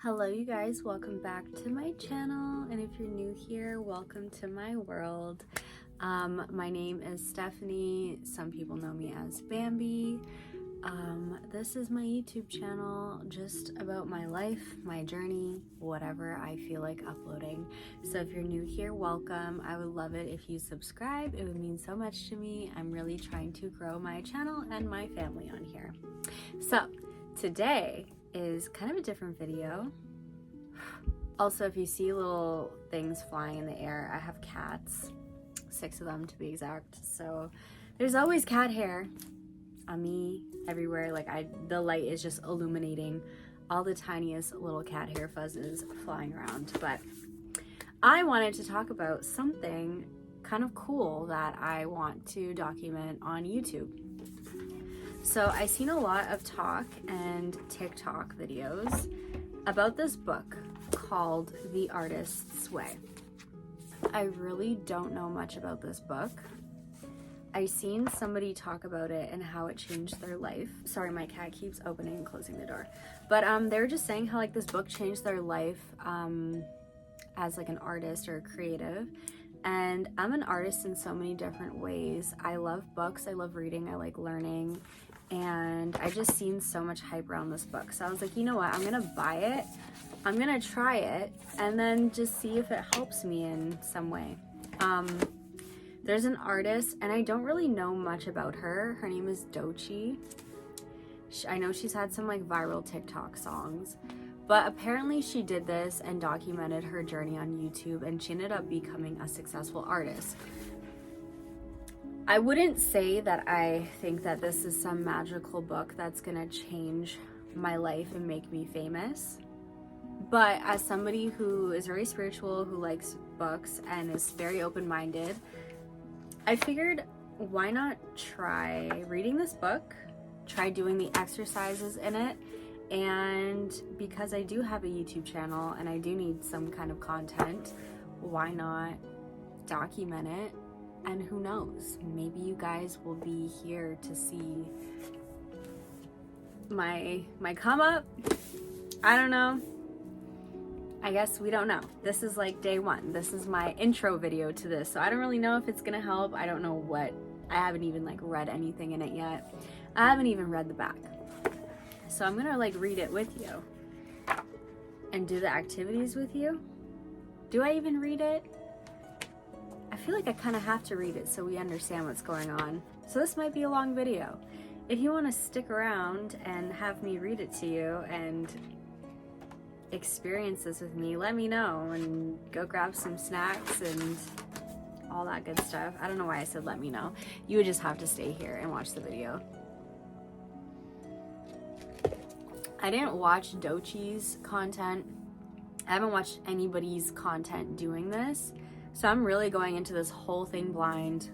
Hello you guys, welcome back to my channel, and if you're new here, welcome to my world. My name is Stephanie. Some people know me as Bambi. This is my YouTube channel, just about my life, my journey, whatever I feel like uploading. So if you're new here, welcome. I would love it if you subscribe. It would mean so much to me. I'm really trying to grow my channel and my family on here. So today is kind of a different video. Also, if you see little things flying in the air, I have cats, 6 of them to be exact. So there's always cat hair on me everywhere. The light is just illuminating all the tiniest little cat hair fuzzes flying around. But I wanted to talk about something kind of cool that I want to document on YouTube. So I've seen a lot of talk and TikTok videos about this book called The Artist's Way. I really don't know much about this book. I've seen somebody talk about it and how it changed their life. Sorry, my cat keeps opening and closing the door. But they were just saying how this book changed their life as an artist or a creative. And I'm an artist in so many different ways. I love books, I love reading, I like learning. And I just seen so much hype around this book. So I was like, you know what, I'm gonna buy it, I'm gonna try it, and then just see if it helps me in some way. There's an artist, and I don't really know much about her. Her name is Dochi. I know she's had some viral TikTok songs, but apparently she did this and documented her journey on YouTube, and she ended up becoming a successful artist. I wouldn't say that I think that this is some magical book that's gonna change my life and make me famous. But as somebody who is very spiritual, who likes books and is very open-minded, I figured why not try reading this book, try doing the exercises in it, and because I do have a YouTube channel and I do need some kind of content, why not document it? And who knows, maybe you guys will be here to see my come up. I don't know. I guess we don't know. This is day one. This is my intro video to this. So I don't really know if it's gonna help. I don't know what. I haven't even read anything in it yet. I haven't even read the back. So I'm gonna read it with you and do the activities with you. Do I even read it? I feel like I kind of have to read it so we understand what's going on. So this might be a long video. If you want to stick around and have me read it to you and experience this with me, let me know, and go grab some snacks and all that good stuff. I don't know why I said let me know. You would just have to stay here and watch the video. I didn't watch Dochi's content. I haven't watched anybody's content doing this. So I'm really going into this whole thing blind.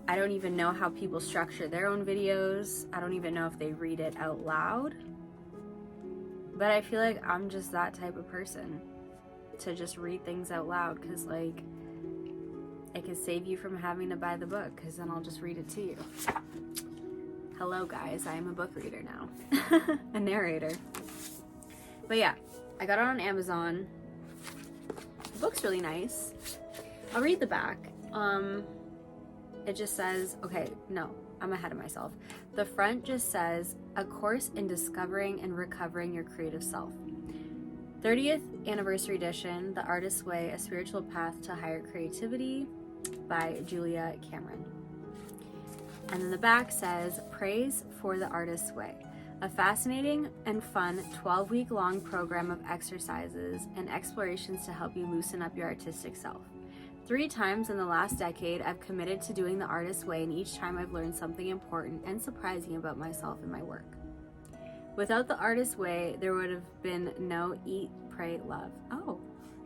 I don't even know how people structure their own videos. I don't even know if they read it out loud. But I feel like I'm just that type of person to just read things out loud, because it could save you from having to buy the book, because then I'll just read it to you. Hello guys, I am a book reader now. A narrator. But yeah, I got it on Amazon. The book's really nice. I'll read the back. It just says, okay, no, I'm ahead of myself. The front just says, A Course in Discovering and Recovering Your Creative Self. 30th Anniversary Edition, The Artist's Way, A Spiritual Path to Higher Creativity by Julia Cameron. And then the back says, Praise for the Artist's Way. A fascinating and fun 12-week-long program of exercises and explorations to help you loosen up your artistic self. 3 times in the last decade, I've committed to doing the artist's way, and each time I've learned something important and surprising about myself and my work. Without the artist's way, there would have been no Eat, Pray, Love. Oh,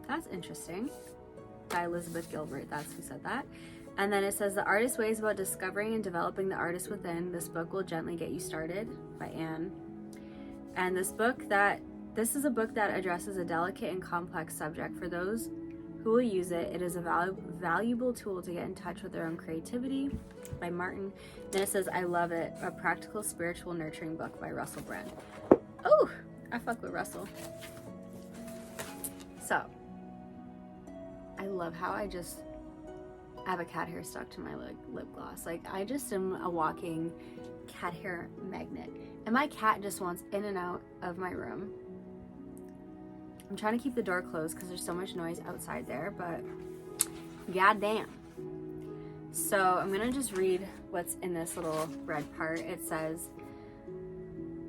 that's interesting. By Elizabeth Gilbert, that's who said that. And then it says, The Artist's Way is about discovering and developing the artist within. This book will gently get you started, by Anne. And this is a book that addresses a delicate and complex subject. For those who will use it, it is a valuable tool to get in touch with their own creativity, by Martin. Then it says, I love it, a practical spiritual nurturing book by Russell Brand. Oh, I fuck with Russell. So, I love how I have a cat hair stuck to my lip gloss. Like, I just am a walking cat hair magnet. And my cat just wants in and out of my room. I'm trying to keep the door closed because there's so much noise outside there, but goddamn. So I'm gonna just read what's in this little red part. It says,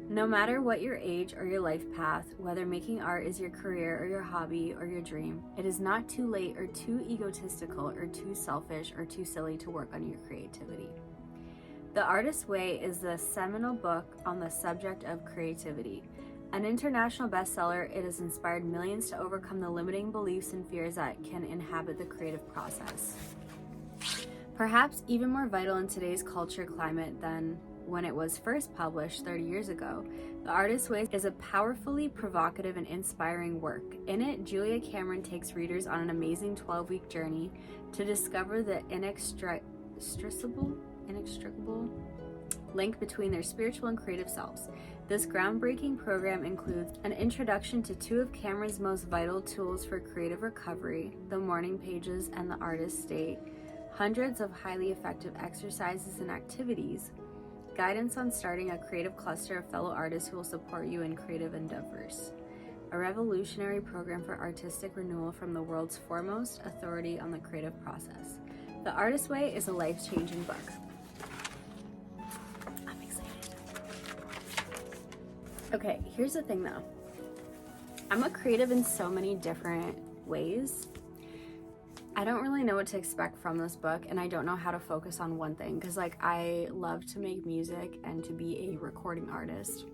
no matter what your age or your life path, whether making art is your career or your hobby or your dream, it is not too late or too egotistical or too selfish or too silly to work on your creativity. The Artist's Way is the seminal book on the subject of creativity. An international bestseller, it has inspired millions to overcome the limiting beliefs and fears that can inhabit the creative process. Perhaps even more vital in today's culture climate than when it was first published 30 years ago, The Artist's Way is a powerfully provocative and inspiring work. In it, Julia Cameron takes readers on an amazing 12-week journey to discover the inextricable link between their spiritual and creative selves. This groundbreaking program includes an introduction to two of Cameron's most vital tools for creative recovery, the morning pages and the artist state, hundreds of highly effective exercises and activities, guidance on starting a creative cluster of fellow artists who will support you in creative endeavors, a revolutionary program for artistic renewal from the world's foremost authority on the creative process. The Artist's Way is a life-changing book. I'm excited. Okay, here's the thing though. I'm a creative in so many different ways. I don't really know what to expect from this book, and I don't know how to focus on one thing because like I love to make music and to be a recording artist,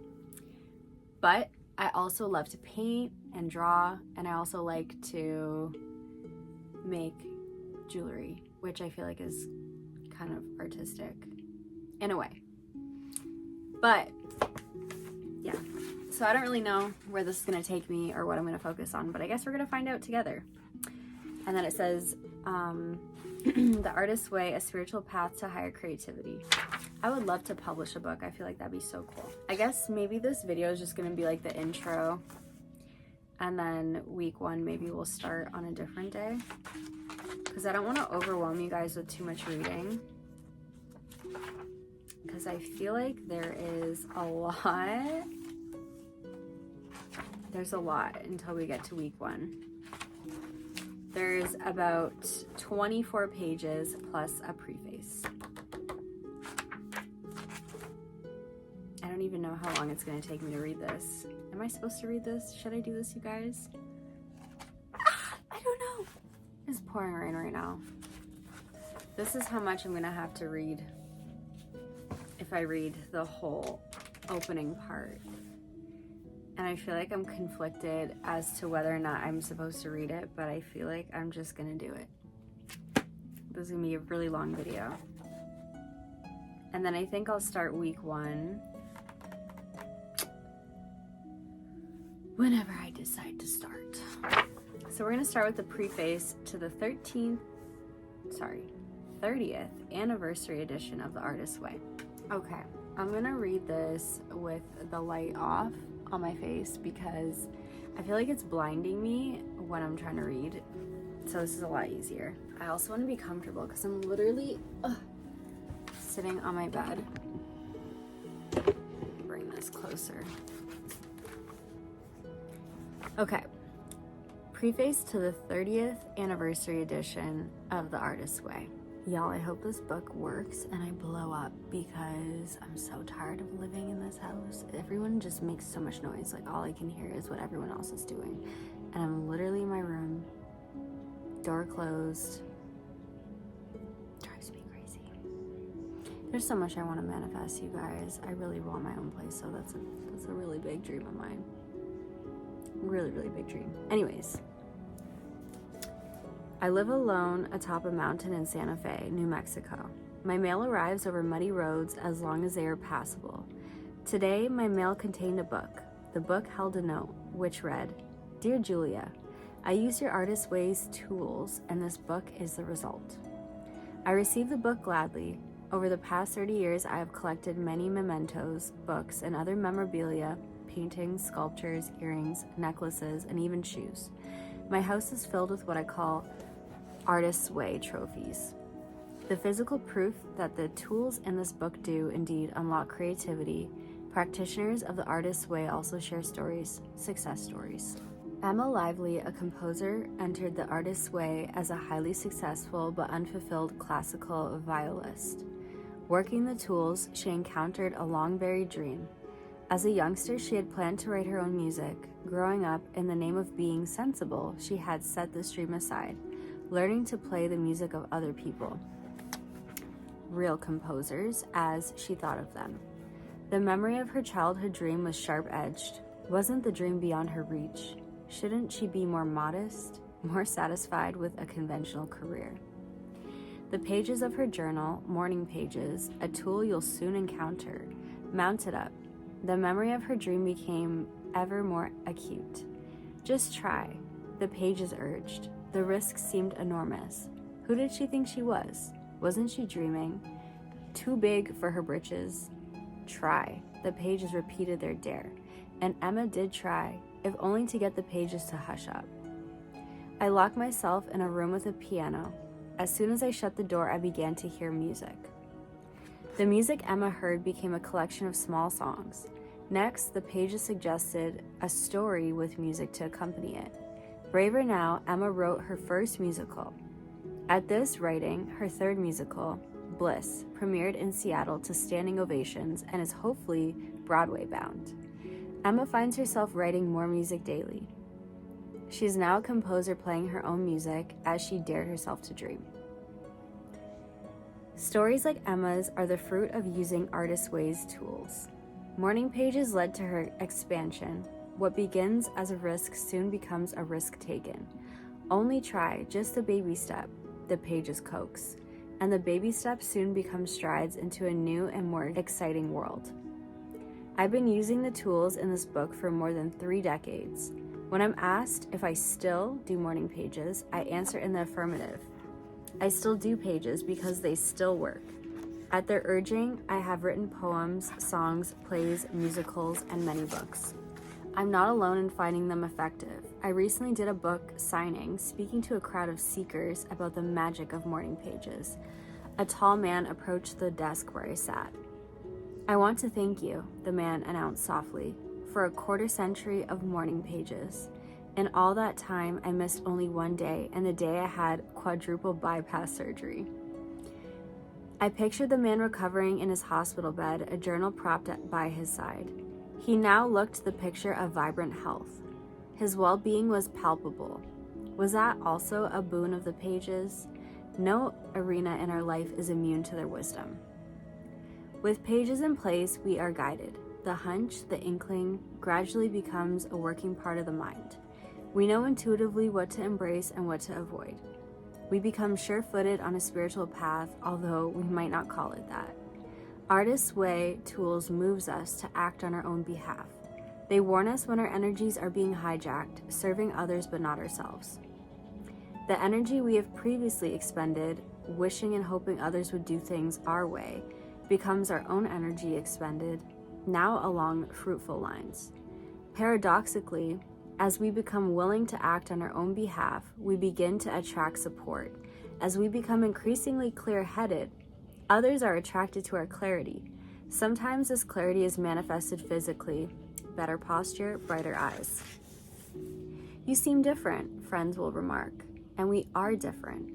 but I also love to paint and draw, and I also like to make jewelry, which I feel like is kind of artistic in a way. But yeah, so I don't really know where this is going to take me or what I'm going to focus on, but I guess we're going to find out together. And then it says, The Artist's Way, a spiritual path to higher creativity. I would love to publish a book. I feel like that'd be so cool. I guess maybe this video is just going to be like the intro. And then week 1, maybe we'll start on a different day. Because I don't want to overwhelm you guys with too much reading. Because I feel like there is a lot. There's a lot until we get to week 1. There's about 24 pages plus a preface. I don't even know how long it's going to take me to read this. Am I supposed to read this? Should I do this, you guys? I don't know. It's pouring rain right now. This is how much I'm going to have to read if I read the whole opening part. And I feel like I'm conflicted as to whether or not I'm supposed to read it, but I feel like I'm just gonna do it. This is gonna be a really long video. And then I think I'll start week 1 whenever I decide to start. So we're gonna start with the preface to the 30th anniversary edition of The Artist's Way. Okay, I'm gonna read this with the light off on my face because I feel like it's blinding me when I'm trying to read, so this is a lot easier. I also want to be comfortable because I'm literally sitting on my bed. Bring this closer. Okay, preface to the 30th anniversary edition of The Artist's Way. Y'all, I hope this book works and I blow up because I'm so tired of living in this house. Everyone just makes so much noise. Like, all I can hear is what everyone else is doing. And I'm literally in my room, door closed. Drives me crazy. There's so much I want to manifest, you guys. I really want my own place, so that's a really big dream of mine. Really, really big dream. Anyways. I live alone atop a mountain in Santa Fe, New Mexico. My mail arrives over muddy roads as long as they are passable. Today, my mail contained a book. The book held a note, which read, Dear Julia, I use your Artist's Way's tools, and this book is the result. I received the book gladly. Over the past 30 years, I have collected many mementos, books, and other memorabilia, paintings, sculptures, earrings, necklaces, and even shoes. My house is filled with what I call artist's way trophies. The physical proof that the tools in this book do indeed unlock creativity. Practitioners of the artist's way also share stories, success stories. Emma Lively, a composer, entered the artist's way as a highly successful but unfulfilled classical violist. Working the tools, she encountered a long-buried dream. As a youngster, she had planned to write her own music. Growing up, in the name of being sensible, she had set this dream aside, learning to play the music of other people. Real composers, as she thought of them. The memory of her childhood dream was sharp-edged. Wasn't the dream beyond her reach? Shouldn't she be more modest, more satisfied with a conventional career? The pages of her journal, morning pages, a tool you'll soon encounter, mounted up. The memory of her dream became ever more acute. Just try, the pages urged. The risk seemed enormous. Who did she think she was? Wasn't she dreaming? Too big for her britches? Try. The pages repeated their dare. And Emma did try, if only to get the pages to hush up. I locked myself in a room with a piano. As soon as I shut the door, I began to hear music. The music Emma heard became a collection of small songs. Next, the pages suggested a story with music to accompany it. Braver now, Emma wrote her first musical. At this writing, her third musical, Bliss, premiered in Seattle to standing ovations and is hopefully Broadway bound. Emma finds herself writing more music daily. She is now a composer playing her own music as she dared herself to dream. Stories like Emma's are the fruit of using artist's ways tools. Morning pages led to her expansion. What begins as a risk soon becomes a risk taken. Only try, just a baby step, the pages coax, and the baby steps soon become strides into a new and more exciting world. I've been using the tools in this book for more than 3 decades. When I'm asked if I still do morning pages, I answer in the affirmative. I still do pages because they still work. At their urging, I have written poems, songs, plays, musicals, and many books. I'm not alone in finding them effective. I recently did a book signing, speaking to a crowd of seekers about the magic of morning pages. A tall man approached the desk where I sat. "I want to thank you," the man announced softly, "for a quarter-century of morning pages. In all that time, I missed only one day, and the day I had quadruple bypass surgery." I pictured the man recovering in his hospital bed, a journal propped by his side. He now looked the picture of vibrant health. His well-being was palpable. Was that also a boon of the pages? No arena in our life is immune to their wisdom. With pages in place, we are guided. The hunch, the inkling, gradually becomes a working part of the mind. We know intuitively what to embrace and what to avoid. We become sure-footed on a spiritual path, although we might not call it that. Artist's way tools moves us to act on our own behalf. They warn us when our energies are being hijacked, serving others but not ourselves. The energy we have previously expended, wishing and hoping others would do things our way, becomes our own energy expended, now along fruitful lines. Paradoxically, as we become willing to act on our own behalf, we begin to attract support. As we become increasingly clear-headed, others are attracted to our clarity. Sometimes this clarity is manifested physically, better posture, brighter eyes. "You seem different," friends will remark, and we are different.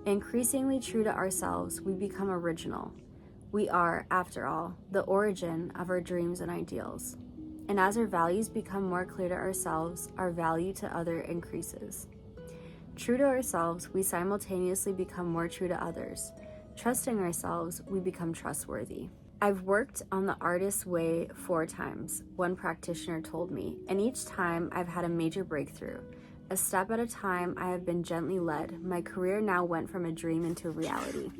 Increasingly true to ourselves, we become original. We are, after all, the origin of our dreams and ideals. And as our values become more clear to ourselves, our value to others increases. True to ourselves, we simultaneously become more true to others. Trusting ourselves, we become trustworthy. "I've worked on the artist's way 4 times, one practitioner told me, and each time I've had a major breakthrough. A step at a time, I have been gently led. My career now went from a dream into a reality."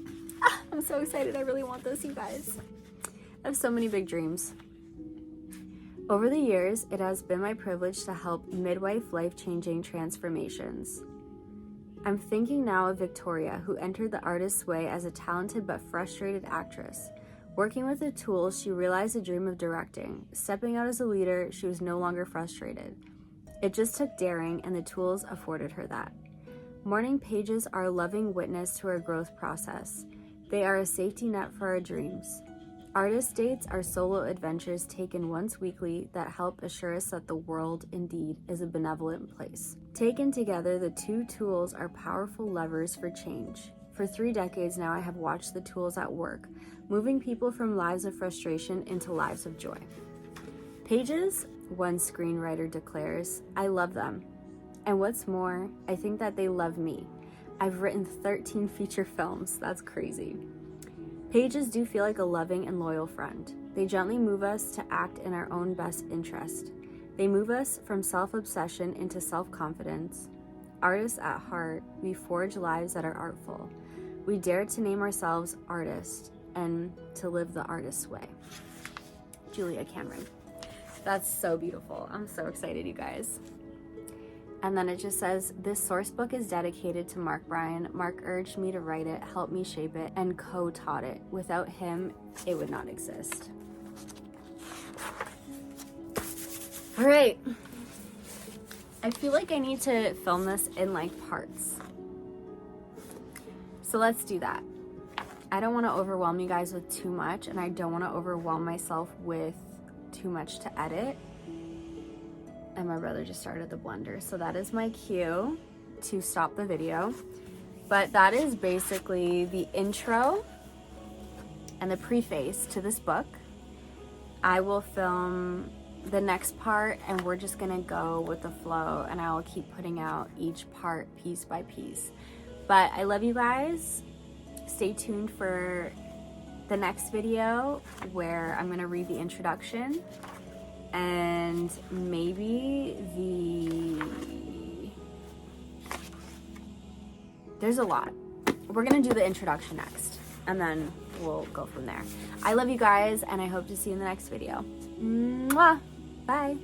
I'm so excited. I really want this, you guys. I have so many big dreams. Over the years, it has been my privilege to help midwife life-changing transformations. I'm thinking now of Victoria, who entered the artist's way as a talented but frustrated actress. Working with the tools, she realized a dream of directing. Stepping out as a leader, she was no longer frustrated. It just took daring, and the tools afforded her that. Morning pages are a loving witness to our growth process. They are a safety net for our dreams. Artist dates are solo adventures taken once weekly that help assure us that the world indeed is a benevolent place. Taken together, the two tools are powerful levers for change. For 3 decades now, I have watched the tools at work, moving people from lives of frustration into lives of joy. Pages, one screenwriter declares, I love them. And what's more, I think that they love me. I've written 13 feature films. That's crazy. Pages do feel like a loving and loyal friend. They gently move us to act in our own best interest. They move us from self-obsession into self-confidence. Artists at heart, we forge lives that are artful. We dare to name ourselves artists and to live the artist's way. Julia Cameron. That's so beautiful. I'm so excited, you guys. And then it just says, this source book is dedicated to Mark Bryan. Mark urged me to write it, helped me shape it, and co-taught it. Without him, it would not exist. All right. I feel like I need to film this in like parts. So let's do that. I don't want to overwhelm you guys with too much, and I don't want to overwhelm myself with too much to edit. And my brother just started the blender. So that is my cue to stop the video. But that is basically the intro and the preface to this book. I will film the next part and we're just gonna go with the flow, and I will keep putting out each part piece by piece. But I love you guys. Stay tuned for the next video where I'm gonna read the introduction and maybe there's a lot. We're gonna do the introduction next and then we'll go from there. I love you guys and I hope to see you in the next video. Mwah! Bye.